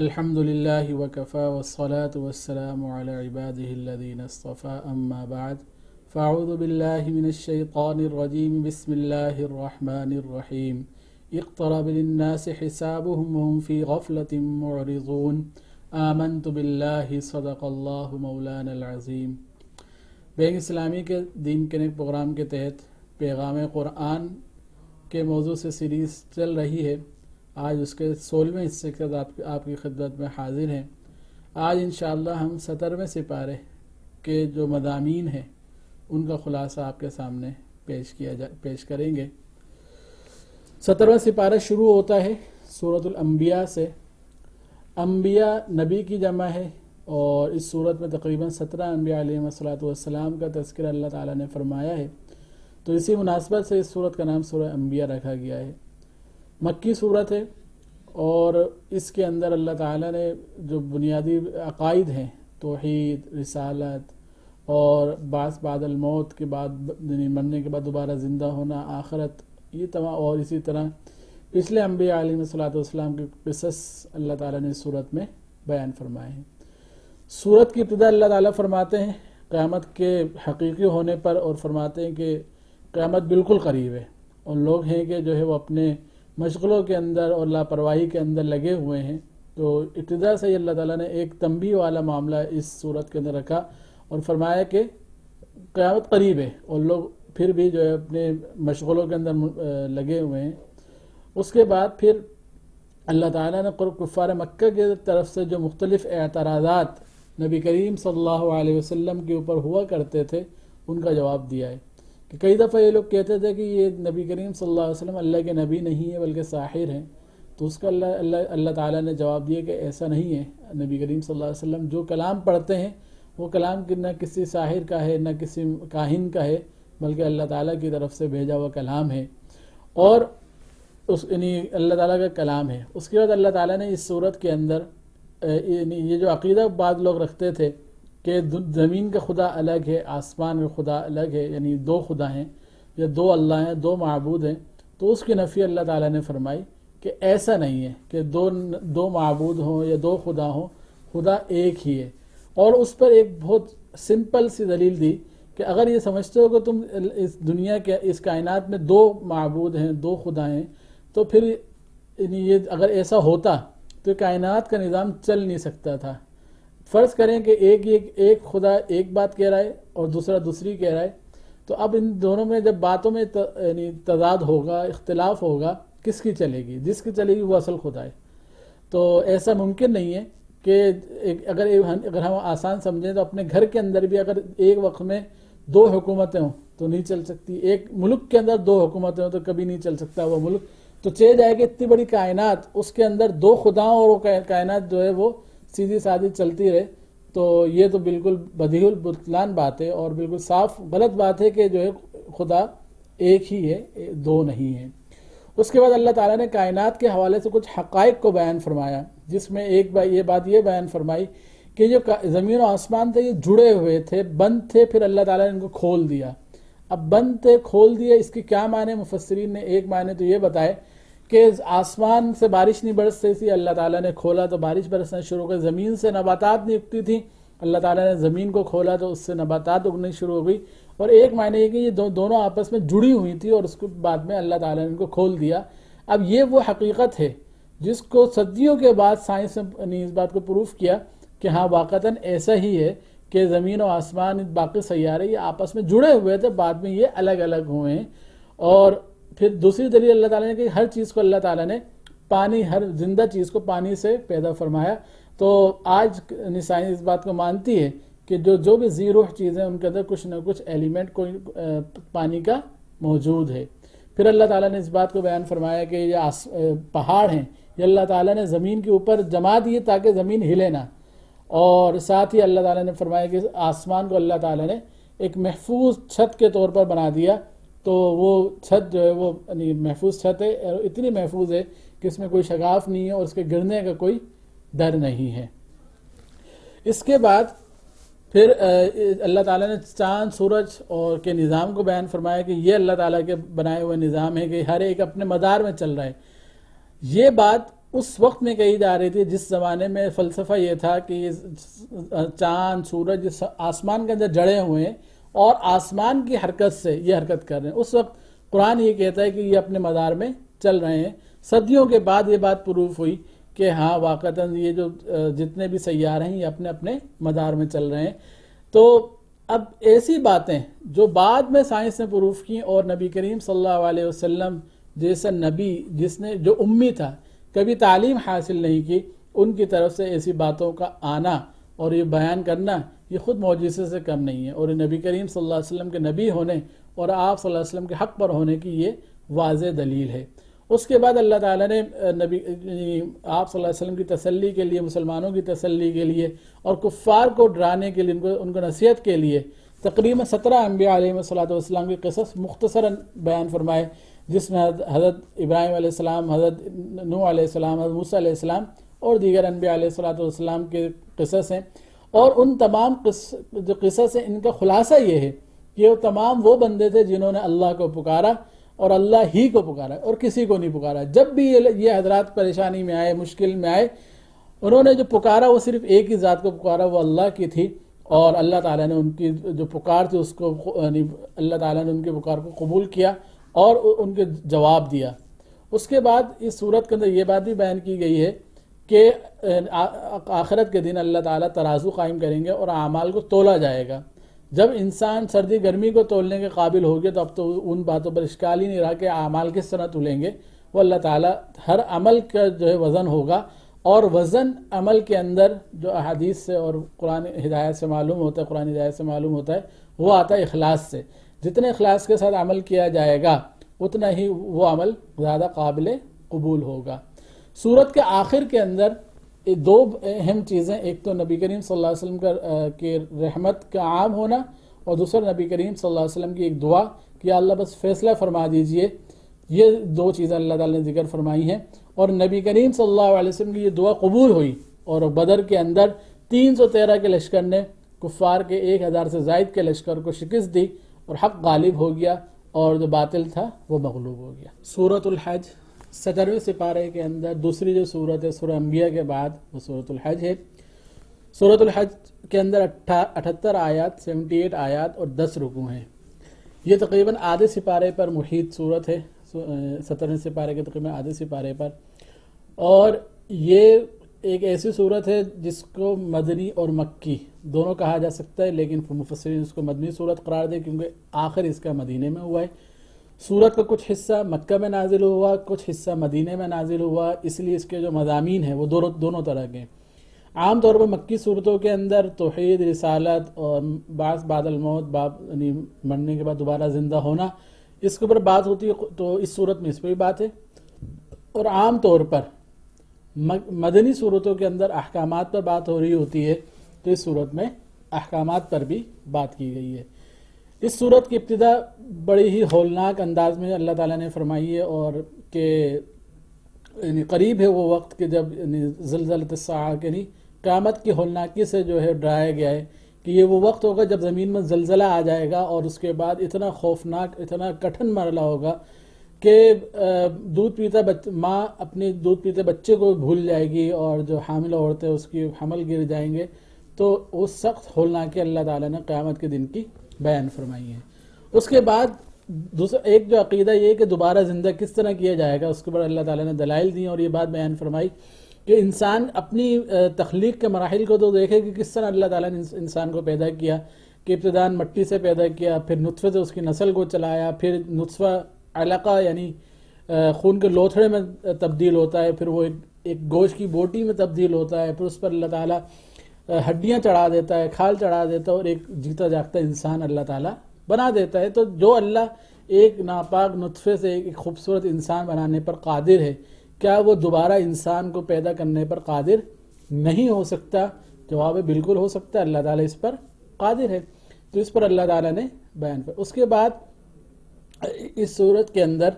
الحمد لله وكفى والصلاة والسلام على عباده الذين اصطفى أما بعد فأعوذ بالله من الشيطان الرجيم بسم الله الرحمن الرحيم اقترب للناس حسابهم وهم في غفلة معرضون آمنت بالله صدق الله مولانا العظيم۔ بینگ اسلامی کے دین کنیکٹ پروگرام کے تحت پیغام قرآن کے موضوع سے سیریز چل رہی ہے۔ آج اس کے 16ویں حصے کے ساتھ آپ کی خدمت میں حاضر ہیں۔ آج انشاءاللہ ہم 17ویں سپارے کے جو مضامین ہیں ان کا خلاصہ آپ کے سامنے پیش کریں گے۔ 17واں سپارہ شروع ہوتا ہے سورۃ الانبیاء سے۔ انبیاء نبی کی جمع ہے اور اس سورت میں تقریباً 17 انبیاء علیہ السلام کا تذکرہ اللہ تعالیٰ نے فرمایا ہے، تو اسی مناسبت سے اس سورت کا نام سورہ انبیاء رکھا گیا ہے۔ مکی صورت ہے اور اس کے اندر اللہ تعالیٰ نے جو بنیادی عقائد ہیں، توحید، رسالت اور بعث بعد الموت کے بعد، مرنے کے بعد دوبارہ زندہ ہونا، آخرت، یہ تمام، اور اسی طرح پچھلے انبیاء علیہ السلام کے قصص اللہ تعالیٰ نے اس صورت میں بیان فرمائے ہیں۔ سورت کی ابتدا اللہ تعالیٰ فرماتے ہیں قیامت کے حقیقی ہونے پر، اور فرماتے ہیں کہ قیامت بالکل قریب ہے، اور لوگ ہیں کہ جو ہے وہ اپنے مشغلوں کے اندر اور لاپرواہی کے اندر لگے ہوئے ہیں۔ تو ابتدا سے ہی اللہ تعالیٰ نے ایک تنبیہ والا معاملہ اس صورت کے اندر رکھا اور فرمایا کہ قیامت قریب ہے، اور لوگ پھر بھی جو ہے اپنے مشغلوں کے اندر لگے ہوئے ہیں۔ اس کے بعد پھر اللہ تعالیٰ نے کفار مکہ کی طرف سے جو مختلف اعتراضات نبی کریم صلی اللہ علیہ وسلم کے اوپر ہوا کرتے تھے ان کا جواب دیا ہے، کہ کئی دفعہ یہ لوگ کہتے تھے کہ یہ نبی کریم صلی اللہ علیہ وسلم اللہ کے نبی نہیں ہے بلکہ ساحر ہیں، تو اس کا اللہ تعالیٰ نے جواب دیا کہ ایسا نہیں ہے۔ نبی کریم صلی اللہ علیہ وسلم جو کلام پڑھتے ہیں وہ کلام نہ کسی ساحر کا ہے نہ کسی کاہن کا ہے، بلکہ اللہ تعالیٰ کی طرف سے بھیجا ہوا کلام ہے، اور یعنی اللہ تعالیٰ کا کلام ہے۔ اس کے بعد اللہ تعالیٰ نے اس صورت کے اندر یہ جو عقیدہ بعض لوگ رکھتے تھے کہ زمین کا خدا الگ ہے، آسمان کا خدا الگ ہے، یعنی دو خدا ہیں یا دو اللہ ہیں، دو معبود ہیں، تو اس کی نفی اللہ تعالیٰ نے فرمائی کہ ایسا نہیں ہے کہ دو معبود ہوں یا دو خدا ہوں، خدا ایک ہی ہے۔ اور اس پر ایک بہت سمپل سی دلیل دی کہ اگر یہ سمجھتے ہو کہ تم اس دنیا کے اس کائنات میں دو معبود ہیں، دو خدا ہیں، تو پھر یہ اگر ایسا ہوتا تو کائنات کا نظام چل نہیں سکتا تھا۔ فرض کریں کہ ایک خدا ایک بات کہہ رہا ہے اور دوسرا دوسری کہہ رہا ہے، تو اب ان دونوں میں جب باتوں میں یعنی تضاد ہوگا، اختلاف ہوگا، کس کی چلے گی؟ جس کی چلے گی وہ اصل خدا ہے۔ تو ایسا ممکن نہیں ہے کہ اگر ہم آسان سمجھیں تو اپنے گھر کے اندر بھی اگر ایک وقت میں دو حکومتیں ہوں تو نہیں چل سکتی، ایک ملک کے اندر دو حکومتیں ہوں تو کبھی نہیں چل سکتا وہ ملک، تو چل جائے کہ اتنی بڑی کائنات، اس کے اندر دو خداؤں اور وہ کائنات جو ہے وہ سیدھی سادھی چلتی رہے، تو یہ تو بالکل بدیہی البطلان بات ہے اور بالکل صاف غلط بات ہے کہ جو ہے خدا ایک ہی ہے، دو نہیں ہے۔ اس کے بعد اللہ تعالیٰ نے کائنات کے حوالے سے کچھ حقائق کو بیان فرمایا، جس میں ایک یہ بات یہ بیان فرمائی کہ جو زمین و آسمان تھے یہ جڑے ہوئے تھے، بند تھے، پھر اللہ تعالیٰ نے ان کو کھول دیا۔ اب بند تھے، کھول دیا، اس کی کیا معنی؟ مفسرین نے ایک معنی تو یہ بتائے کہ آسمان سے بارش نہیں برستی تھی، اللہ تعالیٰ نے کھولا تو بارش برسنا شروع ہو گئی، زمین سے نباتات نہیں اگتی تھی، اللہ تعالیٰ نے زمین کو کھولا تو اس سے نباتات اگنے شروع ہو گئی۔ اور ایک معنی یہ کہ یہ دونوں آپس میں جڑی ہوئی تھی اور اس کے بعد میں اللہ تعالیٰ نے ان کو کھول دیا۔ اب یہ وہ حقیقت ہے جس کو صدیوں کے بعد سائنس نے اس بات کو پروف کیا کہ ہاں واقعتاً ایسا ہی ہے کہ زمین و آسمان باقی سیارے یہ آپس میں جڑے ہوئے تھے، بعد میں یہ الگ الگ ہوئے ہیں۔ اور پھر دوسری دلیل اللہ تعالیٰ نے کہ ہر چیز کو اللہ تعالیٰ نے پانی، ہر زندہ چیز کو پانی سے پیدا فرمایا۔ تو آج سائنس اس بات کو مانتی ہے کہ جو بھی ذی روح چیزیں ان کے اندر کچھ نہ کچھ ایلیمنٹ کوئی پانی کا موجود ہے۔ پھر اللہ تعالیٰ نے اس بات کو بیان فرمایا کہ یہ پہاڑ ہیں، یہ اللہ تعالیٰ نے زمین کے اوپر جما دیے تاکہ زمین ہلے نہ، اور ساتھ ہی اللہ تعالیٰ نے فرمایا کہ آسمان کو اللہ تعالیٰ نے ایک محفوظ چھت کے طور پر بنا دیا، تو وہ چھت جو ہے وہ محفوظ چھت ہے، اور اتنی محفوظ ہے کہ اس میں کوئی شگاف نہیں ہے اور اس کے گرنے کا کوئی ڈر نہیں ہے۔ اس کے بعد پھر اللہ تعالیٰ نے چاند، سورج اور کے نظام کو بیان فرمایا کہ یہ اللہ تعالیٰ کے بنائے ہوئے نظام ہے کہ ہر ایک اپنے مدار میں چل رہا ہے۔ یہ بات اس وقت میں کہی جا رہی تھی جس زمانے میں فلسفہ یہ تھا کہ یہ چاند سورج آسمان کے اندر جڑے ہوئے ہیں اور آسمان کی حرکت سے یہ حرکت کر رہے ہیں. اس وقت قرآن یہ کہتا ہے کہ یہ اپنے مدار میں چل رہے ہیں. صدیوں کے بعد یہ بات پروف ہوئی کہ ہاں واقعتاً یہ جو جتنے بھی سیارے ہیں یہ اپنے اپنے مدار میں چل رہے ہیں. تو اب ایسی باتیں جو بعد میں سائنس نے پروف کی اور نبی کریم صلی اللہ علیہ وسلم جیسا نبی جس نے جو امی تھا کبھی تعلیم حاصل نہیں کی ان کی طرف سے ایسی باتوں کا آنا اور یہ بیان کرنا یہ خود معجزے سے کم نہیں ہے. اور نبی کریم صلی اللہ علیہ وسلم کے نبی ہونے اور آپ صلی اللہ علیہ وسلم کے حق پر ہونے کی یہ واضح دلیل ہے. اس کے بعد اللہ تعالیٰ نے نبی آپ صلی اللہ علیہ وسلم کی تسلی کے لیے مسلمانوں کی تسلی کے لیے اور کفار کو ڈرانے کے لیے ان کو نصیحت کے لیے تقریباً 17 انبیاء علیہ السلام کے قصص مختصراً بیان فرمائے جس میں حضرت ابراہیم علیہ السلام حضرت نوح علیہ السلام حضرت موسیٰ علیہ السلام اور دیگر انبیاء علیہ السلام کے قصص ہیں. اور ان تمام جو قصص ہیں ان کا خلاصہ یہ ہے کہ وہ تمام وہ بندے تھے جنہوں نے اللہ کو پکارا اور اللہ ہی کو پکارا اور کسی کو نہیں پکارا. جب بھی یہ حضرات پریشانی میں آئے مشکل میں آئے انہوں نے جو پکارا وہ صرف ایک ہی ذات کو پکارا وہ اللہ کی تھی اور اللہ تعالیٰ نے ان کی جو پکار تھی اس کو اللہ تعالیٰ نے ان کے پکار کو قبول کیا اور ان کے جواب دیا. اس کے بعد اس صورت کے اندر یہ بات بھی بیان کی گئی ہے کہ آخرت کے دن اللہ تعالیٰ ترازو قائم کریں گے اور اعمال کو تولا جائے گا. جب انسان سردی گرمی کو تولنے کے قابل ہو گیا تو اب تو ان باتوں پر اشکال ہی نہیں رہا کہ اعمال کس طرح تولیں گے. وہ اللہ تعالیٰ ہر عمل کا جو ہے وزن ہوگا اور وزن عمل کے اندر جو احادیث سے اور قرآن ہدایت سے معلوم ہوتا ہے قرآن ہدایت سے معلوم ہوتا ہے وہ آتا ہے اخلاص سے. جتنے اخلاص کے ساتھ عمل کیا جائے گا اتنا ہی وہ عمل زیادہ قابل قبول ہوگا. سورت کے آخر کے اندر دو اہم چیزیں ایک تو نبی کریم صلی اللہ علیہ وسلم کے رحمت کا عام ہونا اور دوسرا نبی کریم صلی اللہ علیہ وسلم کی ایک دعا کہ اللہ بس فیصلہ فرما دیجئے. یہ دو چیزیں اللہ تعالیٰ نے ذکر فرمائی ہیں اور نبی کریم صلی اللہ علیہ وسلم کی یہ دعا قبول ہوئی اور بدر کے اندر 313 کے لشکر نے کفار کے 1000 سے زائد کے لشکر کو شکست دی اور حق غالب ہو گیا اور جو باطل تھا وہ مغلوب ہو گیا. سورۃ الحج 17ویں سپارے کے اندر دوسری جو سورت ہے سورہ انبیاء کے بعد وہ سورۃ الحج ہے. سورۃ الحج کے اندر 78 آیات 78 آیات اور 10 رکوع ہیں. یہ تقریباً آدھے سپارے پر محیط سورت ہے 17ویں سپارے کے تقریباً آدھے سپارے پر. اور یہ ایک ایسی صورت ہے جس کو مدنی اور مکی دونوں کہا جا سکتا ہے لیکن مفسرین اس کو مدنی صورت قرار دے کیونکہ آخر اس کا مدینے میں ہوا ہے. سورت کا کچھ حصہ مکہ میں نازل ہوا کچھ حصہ مدینے میں نازل ہوا اس لیے اس کے جو مضامین ہیں وہ دونوں طرح کے. عام طور پر مکی صورتوں کے اندر توحید رسالت اور بعث بعد الموت یعنی مرنے کے بعد دوبارہ زندہ ہونا اس کے اوپر بات ہوتی ہے تو اس صورت میں اس پہ بھی بات ہے. اور عام طور پر مدنی صورتوں کے اندر احکامات پر بات ہو رہی ہوتی ہے تو اس صورت میں احکامات پر بھی بات کی گئی ہے. اس صورت کی ابتدا بڑی ہی ہولناک انداز میں اللہ تعالیٰ نے فرمائی ہے اور کہ قریب ہے وہ وقت کہ جب زلزلۃ الساعہ یعنی قیامت کی ہولناکی سے جو ہے ڈرایا گیا ہے کہ یہ وہ وقت ہوگا جب زمین میں زلزلہ آ جائے گا اور اس کے بعد اتنا خوفناک اتنا کٹھن مرحلہ ہوگا کہ ماں اپنے دودھ پیتے بچے کو بھول جائے گی اور جو حاملہ عورتیں اس کی حمل گر جائیں گے. تو وہ سخت ہولناکی اللہ تعالیٰ نے قیامت کے دن کی بیان فرمائی ہے. اس کے بعد دوسرا ایک جو عقیدہ یہ کہ دوبارہ زندہ کس طرح کیا جائے گا اس کے بعد اللہ تعالیٰ نے دلائل دی اور یہ بات بیان فرمائی کہ انسان اپنی تخلیق کے مراحل کو تو دیکھے کہ کس طرح اللہ تعالیٰ نے انسان کو پیدا کیا کہ ابتداءً مٹی سے پیدا کیا پھر نطفے سے اس کی نسل کو چلایا پھر نطفہ علقہ یعنی خون کے لوتھڑے میں تبدیل ہوتا ہے پھر وہ ایک گوشت کی بوٹی میں تبدیل ہوتا ہے پھر اس پر اللہ تعالیٰ ہڈیاں چڑھا دیتا ہے کھال چڑھا دیتا ہے اور ایک جیتا جاگتا انسان اللہ تعالیٰ بنا دیتا ہے. تو جو اللہ ایک ناپاک نطفے سے ایک خوبصورت انسان بنانے پر قادر ہے کیا وہ دوبارہ انسان کو پیدا کرنے پر قادر نہیں ہو سکتا؟ جواب ہے بالکل ہو سکتا ہے. اللہ تعالیٰ اس پر قادر ہے. تو اس پر اللہ تعالیٰ نے بیان کیا. اس کے بعد اس صورت کے اندر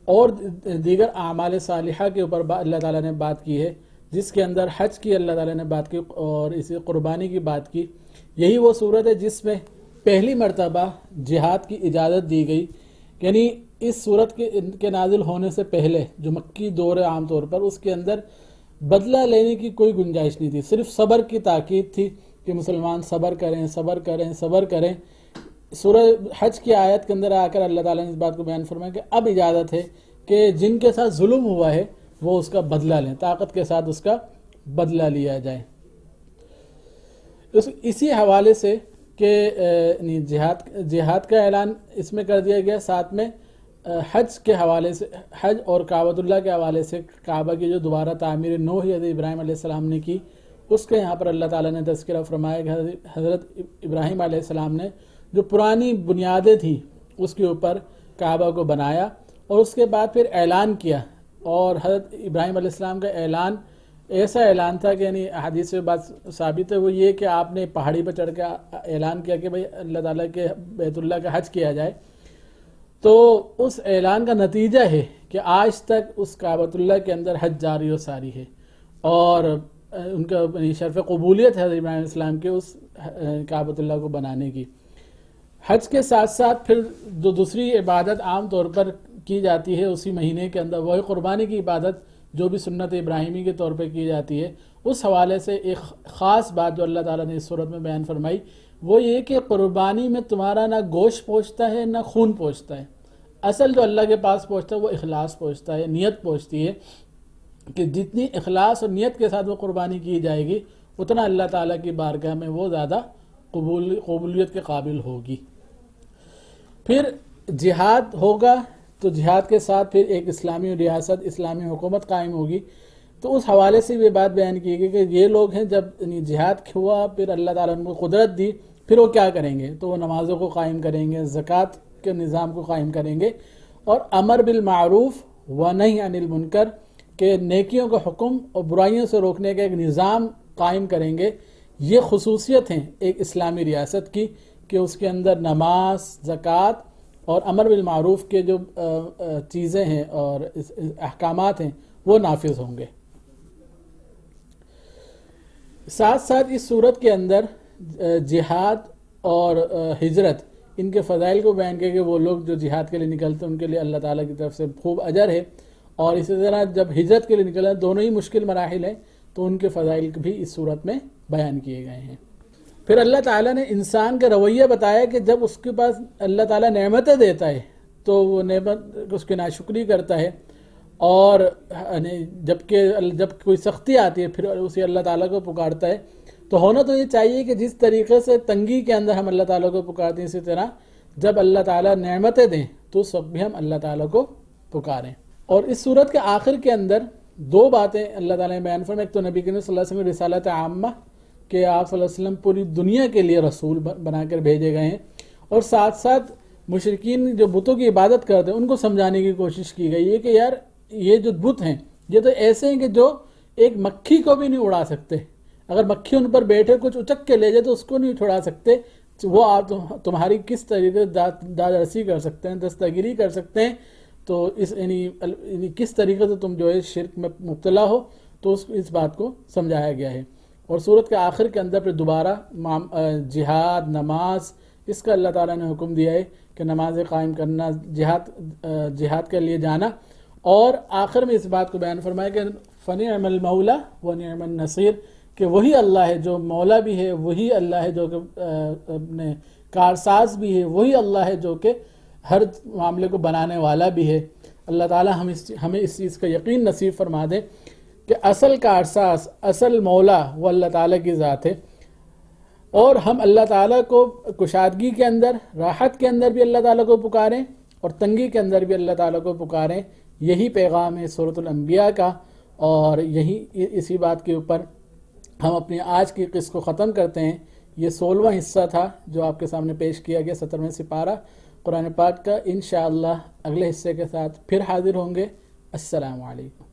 اور دیگر اعمال صالحہ کے اوپر اللہ تعالیٰ نے بات کی ہے جس کے اندر حج کی اللہ تعالیٰ نے بات کی اور اسی قربانی کی بات کی. یہی وہ صورت ہے جس میں پہلی مرتبہ جہاد کی اجازت دی گئی. یعنی اس صورت کے نازل ہونے سے پہلے جو مکی دور ہے عام طور پر، اس کے اندر بدلہ لینے کی کوئی گنجائش نہیں تھی، صرف صبر کی تاکید تھی کہ مسلمان صبر کریں صبر کریں صبر کریں۔ سورہ حج کی آیت کے اندر آ کر اللہ تعالیٰ نے اس بات کو بیان فرمایا کہ اب اجازت ہے کہ جن کے ساتھ ظلم ہوا ہے وہ اس کا بدلہ لیں، طاقت کے ساتھ اس کا بدلہ لیا جائے۔ اسی حوالے سے کہ جہاد کا اعلان اس میں کر دیا گیا، ساتھ میں حج کے حوالے سے، حج اور کعبۃ اللہ کے حوالے سے کعبہ کی جو دوبارہ تعمیر نو حضرت ابراہیم علیہ السلام نے کی، اس کے یہاں پر اللہ تعالیٰ نے تذکرہ فرمایا کہ حضرت ابراہیم علیہ السلام نے جو پرانی بنیادیں تھیں اس کے اوپر کعبہ کو بنایا، اور اس کے بعد پھر اعلان کیا، اور حضرت ابراہیم علیہ السلام کا اعلان ایسا اعلان تھا کہ یعنی حدیث سے بات ثابت ہے، وہ یہ کہ آپ نے پہاڑی پر چڑھ کے اعلان کیا کہ بھئی اللہ تعالیٰ کے بیت اللہ کا حج کیا جائے۔ تو اس اعلان کا نتیجہ ہے کہ آج تک اس کعبۃ اللہ کے اندر حج جاری و ساری ہے، اور ان کا شرف قبولیت ہے حضرت ابراہیم علیہ السلام کے اس کعبۃ اللہ کو بنانے کی۔ حج کے ساتھ ساتھ پھر جو دوسری عبادت عام طور پر کی جاتی ہے اسی مہینے کے اندر، وہی قربانی کی عبادت جو بھی سنت ابراہیمی کے طور پہ کی جاتی ہے، اس حوالے سے ایک خاص بات جو اللہ تعالیٰ نے اس صورت میں بیان فرمائی وہ یہ کہ قربانی میں تمہارا نہ گوشت پہنچتا ہے نہ خون پہنچتا ہے، اصل جو اللہ کے پاس پہنچتا ہے وہ اخلاص پہنچتا ہے، نیت پہنچتی ہے، کہ جتنی اخلاص اور نیت کے ساتھ وہ قربانی کی جائے گی اتنا اللہ تعالیٰ کی بارگاہ میں وہ زیادہ قبولیت کے قابل ہوگی۔ پھر جہاد ہوگا تو جہاد کے ساتھ پھر ایک اسلامی ریاست، اسلامی حکومت قائم ہوگی، تو اس حوالے سے یہ بات بیان کی گئی کہ یہ لوگ ہیں جب جہاد ہوا پھر اللہ تعالیٰ نے قدرت دی، پھر وہ کیا کریں گے؟ تو وہ نمازوں کو قائم کریں گے، زکوٰۃ کے نظام کو قائم کریں گے، اور امر بالمعروف و نہی عن المنکر کہ نیکیوں کا حکم اور برائیوں سے روکنے کا ایک نظام قائم کریں گے۔ یہ خصوصیت ہیں ایک اسلامی ریاست کی کہ اس کے اندر نماز، زکوٰۃ اور امر بالمعروف کے جو چیزیں ہیں اور احکامات ہیں وہ نافذ ہوں گے۔ ساتھ ساتھ اس صورت کے اندر جہاد اور ہجرت، ان کے فضائل کو بیان کیا کہ وہ لوگ جو جہاد کے لیے نکلتے ہیں ان کے لیے اللہ تعالیٰ کی طرف سے خوب اجر ہے، اور اسی طرح جب ہجرت کے لیے نکلنا دونوں ہی مشکل مراحل ہیں تو ان کے فضائل بھی اس صورت میں بیان کیے گئے ہیں۔ پھر اللہ تعالیٰ نے انسان کا رویہ بتایا کہ جب اس کے پاس اللہ تعالیٰ نعمتیں دیتا ہے تو وہ نعمت اس کی ناشکری کرتا ہے، اور جب کوئی سختی آتی ہے پھر اسے اللہ تعالیٰ کو پکارتا ہے۔ تو ہونا تو یہ چاہیے کہ جس طریقے سے تنگی کے اندر ہم اللہ تعالیٰ کو پکارتے ہیں، اسی طرح جب اللہ تعالیٰ نعمتیں دیں تو اس وقت بھی ہم اللہ تعالیٰ کو پکاریں۔ اور اس صورت کے آخر کے اندر دو باتیں اللہ تعالیٰ نے بیان فرمائی، ایک تو نبی کریم صلی اللہ علیہ وسلم رسالت عامہ کہ آپ صلی اللہ علیہ وسلم پوری دنیا کے لیے رسول بنا کر بھیجے گئے ہیں، اور ساتھ ساتھ مشرکین جو بتوں کی عبادت کرتے ہیں ان کو سمجھانے کی کوشش کی گئی ہے کہ یار یہ جو بت ہیں یہ تو ایسے ہیں کہ جو ایک مکھی کو بھی نہیں اڑا سکتے، اگر مکھی ان پر بیٹھے کچھ اچک کے لے جائے تو اس کو نہیں چھڑا سکتے، وہ آپ تمہاری کس طریقے سے داد رسی کر سکتے ہیں، دستگیری کر سکتے ہیں، تو یعنی کس طریقے سے تم جو ہے شرک میں مبتلا ہو، تو اس بات کو سمجھایا گیا ہے۔ اور سورت کے آخر کے اندر پھر دوبارہ جہاد، نماز، اس کا اللہ تعالیٰ نے حکم دیا ہے کہ نماز قائم کرنا، جہاد کے لیے جانا، اور آخر میں اس بات کو بیان فرمایا کہ فنعم المولا و نعم النصیر کہ وہی اللہ ہے جو مولا بھی ہے، وہی اللہ ہے جو کہ اپنے کارساز بھی ہے، وہی اللہ ہے جو کہ ہر معاملے کو بنانے والا بھی ہے۔ اللہ تعالیٰ ہمیں اس چیز کا یقین نصیب فرما دے کہ اصل کارساز، اصل مولا وہ اللہ تعالیٰ کی ذات ہے، اور ہم اللہ تعالیٰ کو کشادگی کے اندر، راحت کے اندر بھی اللہ تعالیٰ کو پکاریں اور تنگی کے اندر بھی اللہ تعالیٰ کو پکاریں۔ یہی پیغام ہے سورۃ الانبیاء کا، اور اسی بات کے اوپر ہم اپنی آج کی قسط کو ختم کرتے ہیں۔ یہ 16واں حصہ تھا جو آپ کے سامنے پیش کیا گیا 17واں سپارہ قرآن پاک کا۔ انشاءاللہ اگلے حصے کے ساتھ پھر حاضر ہوں گے۔ السلام علیکم۔